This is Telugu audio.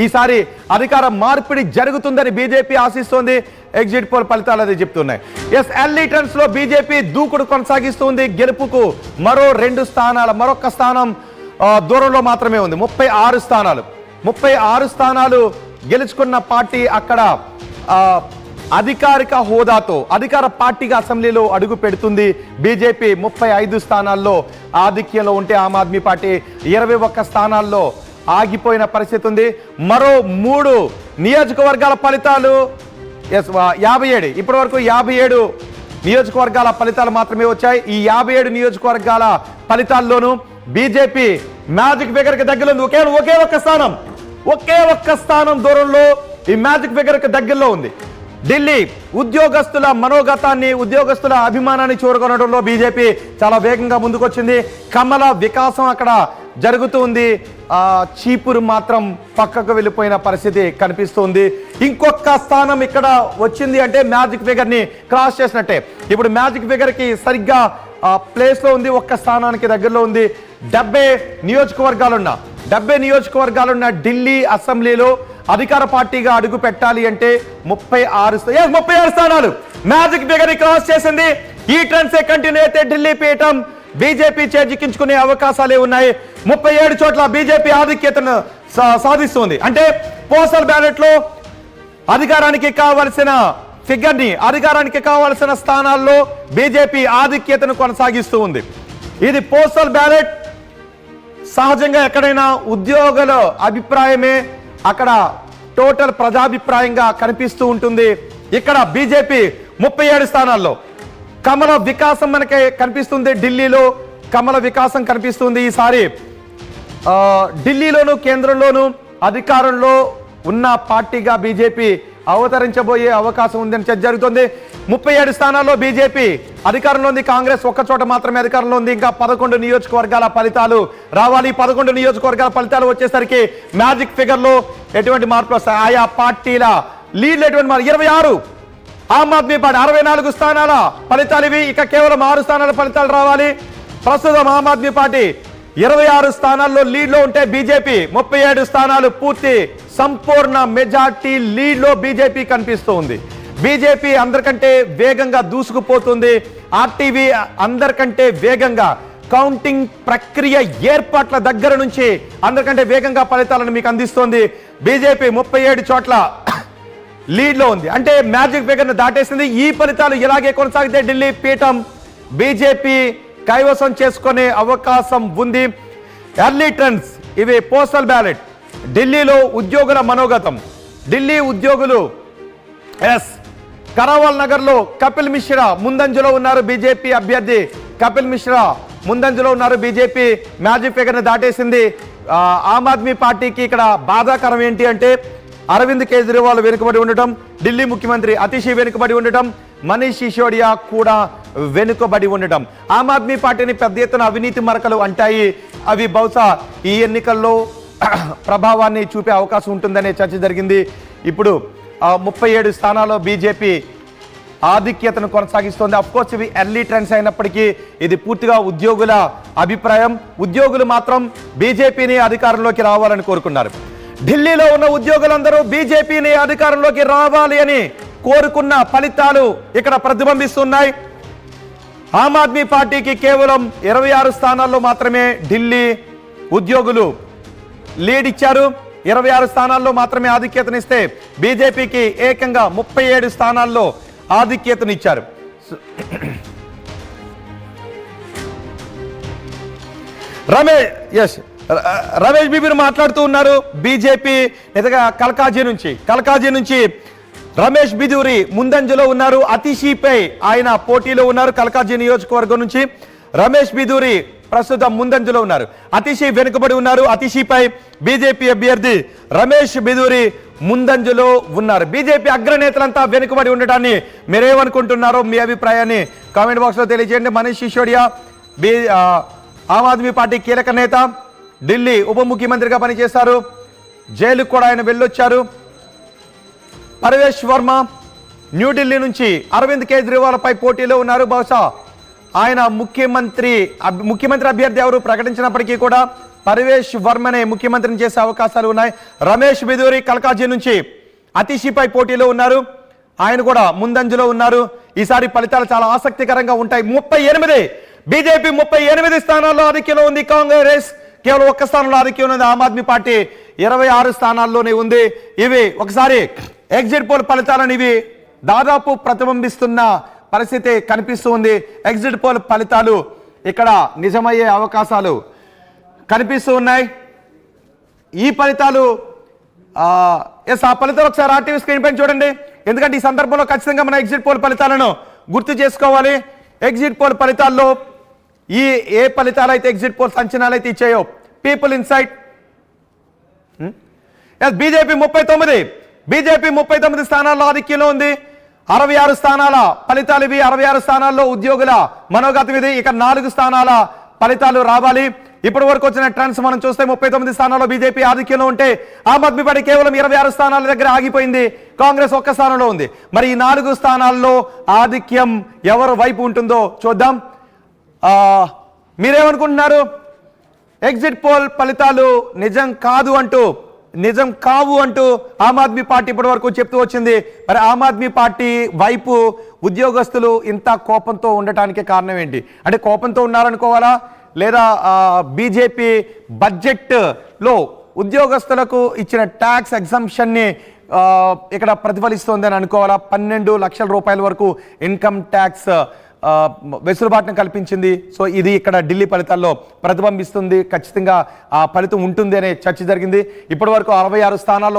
ఈసారి అధికార మార్పిడి జరుగుతుందని బీజేపీ ఆశిస్తోంది. ఎగ్జిట్ పోల్ ఫలితాలు అది చెప్తున్నాయి. ఎర్లీ టర్న్స్ లో బీజేపీ దూకుడు కొనసాగిస్తుంది. గెలుపుకు మరొక స్థానం దూరంలో మాత్రమే ఉంది. 36 స్థానాలు గెలుచుకున్న పార్టీ అక్కడ అధికారిక హోదాతో అధికార పార్టీగా అసెంబ్లీలో అడుగు పెడుతుంది. బీజేపీ 35 స్థానాల్లో ఆధిక్యంలో ఉంటే ఆమ్ ఆద్మీ పార్టీ 21 స్థానాల్లో ఆగిపోయిన పరిస్థితి ఉంది. మరో 3 నియోజకవర్గాల ఫలితాలు 57 ఇప్పటి వరకు 57 నియోజకవర్గాల ఫలితాలు మాత్రమే వచ్చాయి. ఈ 57 నియోజకవర్గాల ఫలితాల్లోనూ బీజేపీ మ్యాజిక్ ఫిగర్ కి దగ్గరలో ఉంది. ఒకే ఒక్క స్థానం దూరంలో ఈ మ్యాజిక్ ఫిగర్ కి దగ్గరలో ఉంది. ఢిల్లీ ఉద్యోగస్తుల మనోగతాన్ని, ఉద్యోగస్తుల అభిమానాన్ని చూరగొనడంలో బీజేపీ చాలా వేగంగా ముందుకొచ్చింది. కమల వికాసం అక్కడ జరుగుతుంది. చీపురు మాత్రం పక్కకు వెళ్ళిపోయిన పరిస్థితి కనిపిస్తుంది. ఇంకొక స్థానం ఇక్కడ వచ్చింది అంటే మ్యాజిక్ ఫిగర్ ని క్రాస్ చేసినట్టే. ఇప్పుడు మ్యాజిక్ ఫిగర్ కి సరిగ్గా ప్లేస్ లో ఉంది, ఒక్క స్థానానికి దగ్గరలో ఉంది. 70 నియోజకవర్గాలున్న ఢిల్లీ అసెంబ్లీలో అధికార పార్టీగా అడుగు పెట్టాలి అంటే 36 స్థానాలు మ్యాజిక్ ఫిగర్ ని క్రాస్ చేసింది. ఈ ట్రెండ్స్ కంటిన్యూ అయితే ఢిల్లీ పీఠం బీజేపీ చేజిక్కించుకునే అవకాశాలే ఉన్నాయి. 37 చోట్ల బీజేపీ ఆధిక్యతను సాధిస్తుంది. అంటే పోస్టల్ బ్యాలెట్ లో అధికారానికి కావలసిన అధికారానికి కావలసిన స్థానాల్లో బీజేపీ ఆధిక్యతను కొనసాగిస్తూ ఉంది. ఇది పోస్టల్ బ్యాలెట్. సహజంగా ఎక్కడైనా ఉద్యోగుల అభిప్రాయమే అక్కడ టోటల్ ప్రజాభిప్రాయంగా కనిపిస్తూ ఉంటుంది. ఇక్కడ బీజేపీ 37 స్థానాల్లో కమల వికాసం మనకి కనిపిస్తుంది. ఢిల్లీలో కమల వికాసం కనిపిస్తుంది. ఈసారి ఢిల్లీలోను కేంద్రంలోను అధికారంలో ఉన్న పార్టీగా బీజేపీ అవతరించబోయే అవకాశం ఉందని చర్చ జరుగుతుంది. 37 స్థానాల్లో బీజేపీ అధికారంలో ఉంది. కాంగ్రెస్ ఒక్క చోట మాత్రమే అధికారంలో ఉంది. ఇంకా 11 నియోజకవర్గాల ఫలితాలు రావాలి. 11 నియోజకవర్గాల ఫలితాలు వచ్చేసరికి మ్యాజిక్ ఫిగర్ లో ఎటువంటి మార్పులు వస్తాయి, ఆయా పార్టీల లీడ్లు ఎటువంటి మార్పు. 26 ఆమ్ ఆద్మీ పార్టీ 64 స్థానాల ఫలితాలు ఇవి. ఇక కేవలం 6 స్థానాల ఫలితాలు రావాలి. ప్రస్తుతం ఆమ్ ఆద్మీ పార్టీ 26 స్థానాల్లో లీడ్ లో ఉంటే బీజేపీ 37 స్థానాలు పూర్తి సంపూర్ణ మెజార్టీ లీడ్ లో బీజేపీ కనిపిస్తూ ఉంది. బీజేపీ అందరికంటే వేగంగా దూసుకుపోతుంది. ఆర్టీవీ అందరికంటే వేగంగా కౌంటింగ్ ప్రక్రియ ఏర్పాట్ల దగ్గర నుంచి అందరికంటే వేగంగా ఫలితాలను మీకు అందిస్తోంది. బీజేపీ 37 చోట్ల లీడ్ లో ఉంది. అంటే మ్యాజిక్ ఫిగర్ ను దాటేసింది. ఈ ఫలితాలు ఇలాగే కొనసాగితే ఢిల్లీ పీఠం బీజేపీ కైవసం చేసుకునే అవకాశం ఉంది. ఎర్లీ ట్రెండ్స్ ఇవి పోస్టల్ బ్యాలెట్. ఢిల్లీలో ఉద్యోగుల మనోగతం. ఢిల్లీ ఉద్యోగులు కరావల్ నగర్ లో కపిల్ మిశ్రా ముందంజలో ఉన్నారు. బీజేపీ అభ్యర్థి కపిల్ మిశ్రా ముందంజలో ఉన్నారు. బీజేపీ మ్యాజిక్ ఫిగర్ ని దాటేసింది. ఆమ్ ఆద్మీ పార్టీకి ఇక్కడ బాధాకరం ఏంటి అంటే అరవింద్ కేజ్రీవాల్ వెనుకబడి ఉండటం, ఢిల్లీ ముఖ్యమంత్రి అతిషి వెనుకబడి ఉండటం, మనీష్ సిసోడియా కూడా వెనుకబడి ఉండటం. ఆమ్ ఆద్మీ పార్టీని పెద్ద ఎత్తున అవినీతి మరకలు అంటాయి. అవి బహుశా ఈ ఎన్నికల్లో ప్రభావాన్ని చూపే అవకాశం ఉంటుందనే చర్చ జరిగింది. ఇప్పుడు 37 స్థానాల్లో బీజేపీ ఆధిక్యతను కొనసాగిస్తోంది. అఫ్కోర్స్ ఇవి ఎర్లీ ట్రెండ్స్ అయినప్పటికీ ఇది పూర్తిగా ఉద్యోగుల అభిప్రాయం. ఉద్యోగులు మాత్రం బీజేపీని అధికారంలోకి రావాలని కోరుకున్నారు. ఢిల్లీలో ఉన్న ఉద్యోగులందరూ బీజేపీని అధికారంలోకి రావాలి అని కోరుకున్న ఫలితాలు ఇక్కడ ప్రతిబింబిస్తున్నాయి. ఆమ్ ఆద్మీ పార్టీకి కేవలం 26 స్థానాల్లో మాత్రమే ఢిల్లీ ఉద్యోగులు లీడ్ ఇచ్చారు. 26 స్థానాల్లో మాత్రమే ఆధిక్యతనిస్తే బీజేపీకి ఏకంగా 37 స్థానాల్లో ఆధిక్యతనిచ్చారు. రమేష్ బీబీ మాట్లాడుతూ ఉన్నారు. బీజేపీ నేతగా కల్కాజీ నుంచి రమేష్ బిదూరి ముందంజలో ఉన్నారు. అతిషిపై ఆయన పోటీలో ఉన్నారు. కల్కాజీ నియోజకవర్గం నుంచి రమేష్ బిదూరి ప్రస్తుతం ముందంజలో ఉన్నారు. అతిషి వెనుకబడి ఉన్నారు. అతిషిపై బీజేపీ అభ్యర్థి రమేష్ బిదూరి ముందంజలో ఉన్నారు. బీజేపీ అగ్రనేతలంతా వెనుకబడి ఉండటాన్ని మీరేమనుకుంటున్నారో మీ అభిప్రాయాన్ని కామెంట్ బాక్స్ లో తెలియజేయండి. మనీష్ సిసోడియా ఆమ్ ఆద్మీ పార్టీ కీలక నేత, ఢిల్లీ ఉప ముఖ్యమంత్రిగా పనిచేశారు. జైలుకు కూడా ఆయన వెళ్ళొచ్చారు. పరవేష్ వర్మ న్యూఢిల్లీ నుంచి అరవింద్ కేజ్రీవాల్ పై పోటీలో ఉన్నారు. బహుశా ఆయన ముఖ్యమంత్రి అభ్యర్థి ఎవరు ప్రకటించినప్పటికీ కూడా పరివేష్ వర్మనే ముఖ్యమంత్రిని చేసే అవకాశాలు ఉన్నాయి. రమేష్ బిదూరి కల్కాజీ నుంచి అతిషిపై పోటీలో ఉన్నారు, ఆయన కూడా ముందంజలో ఉన్నారు. ఈసారి ఫలితాలు చాలా ఆసక్తికరంగా ఉంటాయి. 38 బీజేపీ 38 స్థానాల్లో ఆధిక్యంలో ఉంది. కాంగ్రెస్ కేవలం ఒక్క స్థానంలో ఆధిక్యం ఉంది. ఆమ్ ఆద్మీ పార్టీ 26 స్థానాల్లోనే ఉంది. ఇవి ఒకసారి ఎగ్జిట్ పోల్ ఫలితాలను ఇవి దాదాపు ప్రతిబింబిస్తున్న పరిస్థితి కనిపిస్తూ ఉంది. ఎగ్జిట్ పోల్ ఫలితాలు ఇక్కడ నిజమయ్యే అవకాశాలు కనిపిస్తూ ఉన్నాయి. ఈ ఫలితాలు ఆ ఫలితాలు ఒకసారి ఆర్టీవీ స్క్రీన్ పైన చూడండి. ఎందుకంటే ఈ సందర్భంలో ఖచ్చితంగా మన ఎగ్జిట్ పోల్ ఫలితాలను గుర్తు చేసుకోవాలి. ఎగ్జిట్ పోల్ ఫలితాల్లో ఏ ఫలితాలు అయితే ఎగ్జిట్ పోల్స్ అంచనాలు అయితే ఇచ్చాయో పీపుల్ ఇన్సైట్ బీజేపీ 39 స్థానాల్లో ఆధిక్యంలో ఉంది. 66 స్థానాల ఫలితాలు ఇవి. 66 స్థానాల్లో ఉద్యోగుల మనోగతం ఇది. ఇక 4 స్థానాల ఫలితాలు రావాలి. ఇప్పటి వరకు వచ్చిన ట్రెండ్స్ మనం చూస్తే 39 స్థానాల్లో బీజేపీ ఆధిక్యంలో ఉంటే ఆమ్ ఆద్మీ పార్టీ కేవలం 26 స్థానాల దగ్గర ఆగిపోయింది. కాంగ్రెస్ ఒక్క స్థానంలో ఉంది. మరి ఈ 4 స్థానాల్లో ఆధిక్యం ఎవరు వైపు ఉంటుందో చూద్దాం. మీరేమనుకుంటున్నారు? ఎగ్జిట్ పోల్ ఫలితాలు నిజం కావు అంటూ ఆమ్ ఆద్మీ పార్టీ ఇప్పటి వరకు చెప్తూ వచ్చింది. మరి ఆమ్ ఆద్మీ పార్టీ వైపు ఉద్యోగస్తులు ఇంత కోపంతో ఉండటానికి కారణం ఏంటి? అంటే కోపంతో ఉన్నారనుకోవాలా, లేదా బీజేపీ బడ్జెట్లో ఉద్యోగస్తులకు ఇచ్చిన ట్యాక్స్ ఎగ్జంప్షన్ని ఇక్కడ ప్రతిఫలిస్తోంది అని అనుకోవాలా? 12 లక్షల రూపాయల వరకు ఇన్కమ్ ట్యాక్స్ వెసులుబాటును కల్పించింది. సో ఇది ఇక్కడ ఢిల్లీ ఫలితాల్లో ప్రతిబింబిస్తుంది. ఖచ్చితంగా ఆ ఫలితం ఉంటుంది అనే చర్చ జరిగింది. ఇప్పటి వరకు 66 స్థానాల్లో